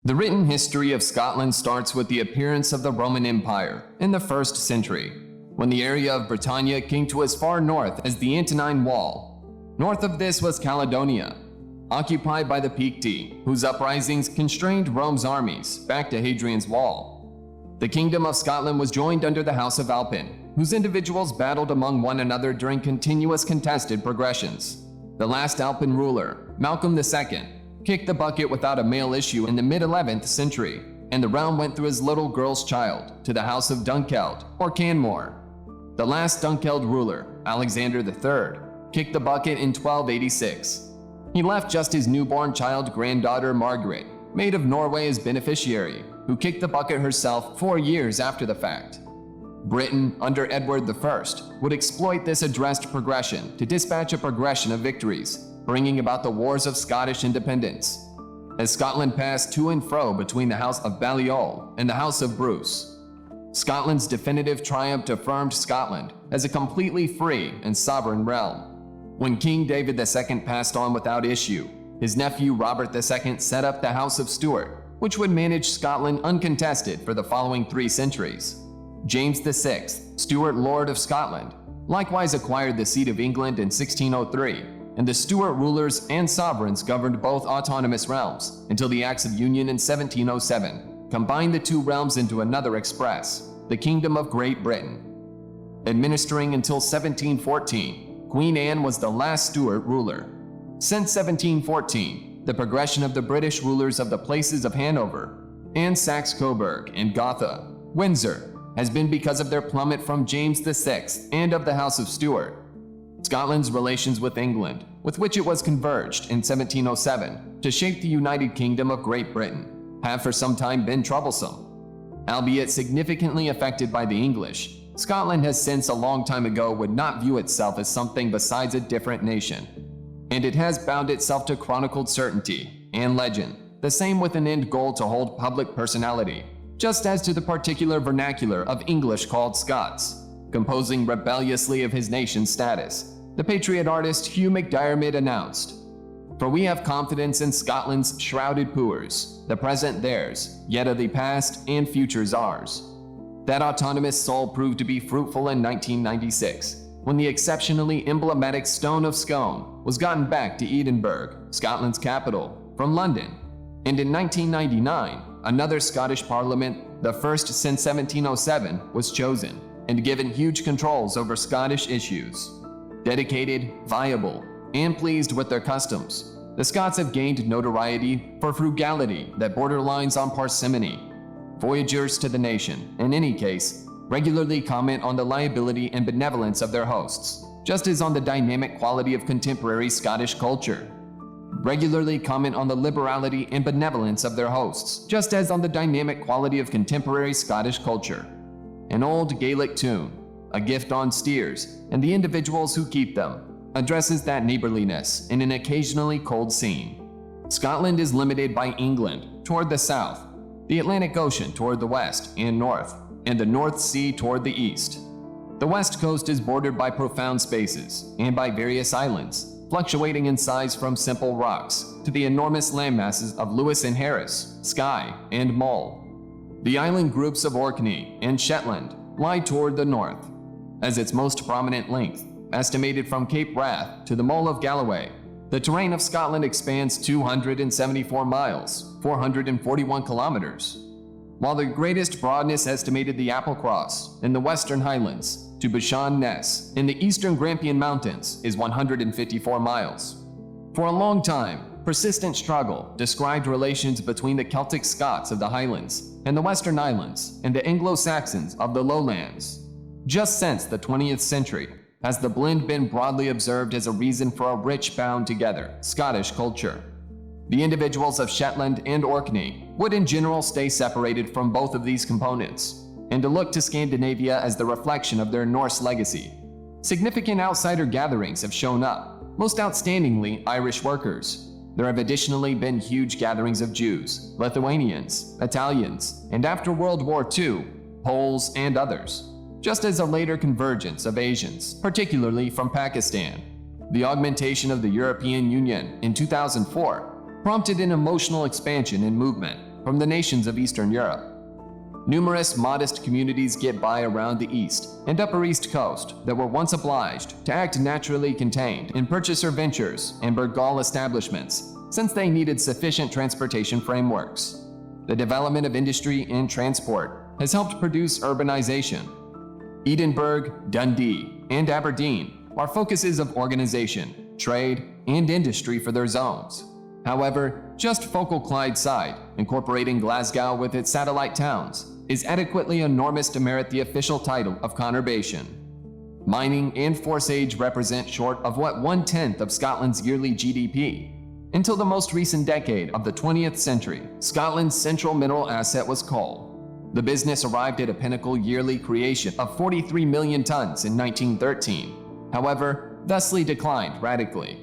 The written history of Scotland starts with the appearance of the Roman Empire in the 1st century, when the area of Britannia came to as far north as the Antonine Wall. North of this was Caledonia, occupied by the Picti, whose uprisings constrained Rome's armies back to Hadrian's Wall. The Kingdom of Scotland was joined under the House of Alpin, whose individuals battled among one another during continuous contested progressions. The last Alpin ruler, Malcolm II, kicked the bucket without a male issue in the mid-11th century, and the realm went through his little girl's child to the House of Dunkeld, or Canmore. The last Dunkeld ruler, Alexander III, kicked the bucket in 1286. He left just his newborn child granddaughter Margaret, Maid of Norway, as beneficiary, who kicked the bucket herself 4 years after the fact. Britain, under Edward I, would exploit this addressed progression to dispatch a progression of victories, bringing about the Wars of Scottish Independence. As Scotland passed to and fro between the House of Balliol and the House of Bruce, Scotland's definitive triumph affirmed Scotland as a completely free and sovereign realm. When King David II passed on without issue, his nephew Robert II set up the House of Stewart, which would manage Scotland uncontested for the following 3 centuries. James VI, Stewart Lord of Scotland, likewise acquired the seat of England in 1603, and the Stewart rulers and sovereigns governed both autonomous realms until the Acts of Union in 1707 combined the 2 realms into another express, the Kingdom of Great Britain. Administering until 1714, Queen Anne was the last Stewart ruler. Since 1714, the progression of the British rulers of the places of Hanover and Saxe-Coburg and Gotha, Windsor, has been because of their plummet from James VI and of the House of Stewart. Scotland's relations with England, with which it was converged in 1707 to shape the United Kingdom of Great Britain, have for some time been troublesome. Albeit significantly affected by the English, Scotland has since a long time ago would not view itself as something besides a different nation. And it has bound itself to chronicled certainty and legend, the same with an end goal to hold public personality, just as to the particular vernacular of English called Scots, composing rebelliously of his nation's status. The patriot artist Hugh MacDiarmid announced, "For we have confidence in Scotland's shrouded poors, the present theirs, yet of the past and future's ours." That autonomous soul proved to be fruitful in 1996, when the exceptionally emblematic Stone of Scone was gotten back to Edinburgh, Scotland's capital, from London. And in 1999, another Scottish Parliament, the first since 1707, was chosen and given huge controls over Scottish issues. Dedicated, viable, and pleased with their customs, the Scots have gained notoriety for frugality that borderlines on parsimony. Voyagers to the nation, in any case, regularly comment on the liability and benevolence of their hosts, just as on the dynamic quality of contemporary Scottish culture. Regularly comment on the liberality and benevolence of their hosts, just as on the dynamic quality of contemporary Scottish culture. An old Gaelic tune, a gift on steers, and the individuals who keep them, addresses that neighborliness in an occasionally cold scene. Scotland is limited by England toward the south, the Atlantic Ocean toward the west and north, and the North Sea toward the east. The west coast is bordered by profound spaces and by various islands, fluctuating in size from simple rocks to the enormous landmasses of Lewis and Harris, Skye, and Mull. The island groups of Orkney and Shetland lie toward the north, as its most prominent length, estimated from Cape Wrath to the Mole of Galloway. The terrain of Scotland expands 274 miles, 441 kilometers, while the greatest broadness estimated the Applecross in the Western Highlands to Bashan Ness in the Eastern Grampian Mountains is 154 miles. For a long time, persistent struggle described relations between the Celtic Scots of the Highlands and the Western Islands and the Anglo-Saxons of the Lowlands. Just since the 20th century has the blend been broadly observed as a reason for a rich bound together Scottish culture. The individuals of Shetland and Orkney would in general stay separated from both of these components, and to look to Scandinavia as the reflection of their Norse legacy. Significant outsider gatherings have shown up, most outstandingly Irish workers. There have additionally been huge gatherings of Jews, Lithuanians, Italians, and after World War II, Poles and others, just as a later convergence of Asians, particularly from Pakistan. The augmentation of the European Union in 2004 prompted an emotional expansion and movement, from the nations of Eastern Europe. Numerous modest communities get by around the East and Upper East Coast that were once obliged to act naturally contained in purchaser ventures and burgal establishments, since they needed sufficient transportation frameworks. The development of industry and transport has helped produce urbanization. Edinburgh, Dundee, and Aberdeen are focuses of organization, trade, and industry for their zones. However, just Focal Clydeside, incorporating Glasgow with its satellite towns, is adequately enormous to merit the official title of conurbation. Mining and force-age represent short of what 1/10 of Scotland's yearly GDP. Until the most recent decade of the 20th century, Scotland's central mineral asset was coal. The business arrived at a pinnacle yearly creation of 43 million tons in 1913, however, thusly declined radically.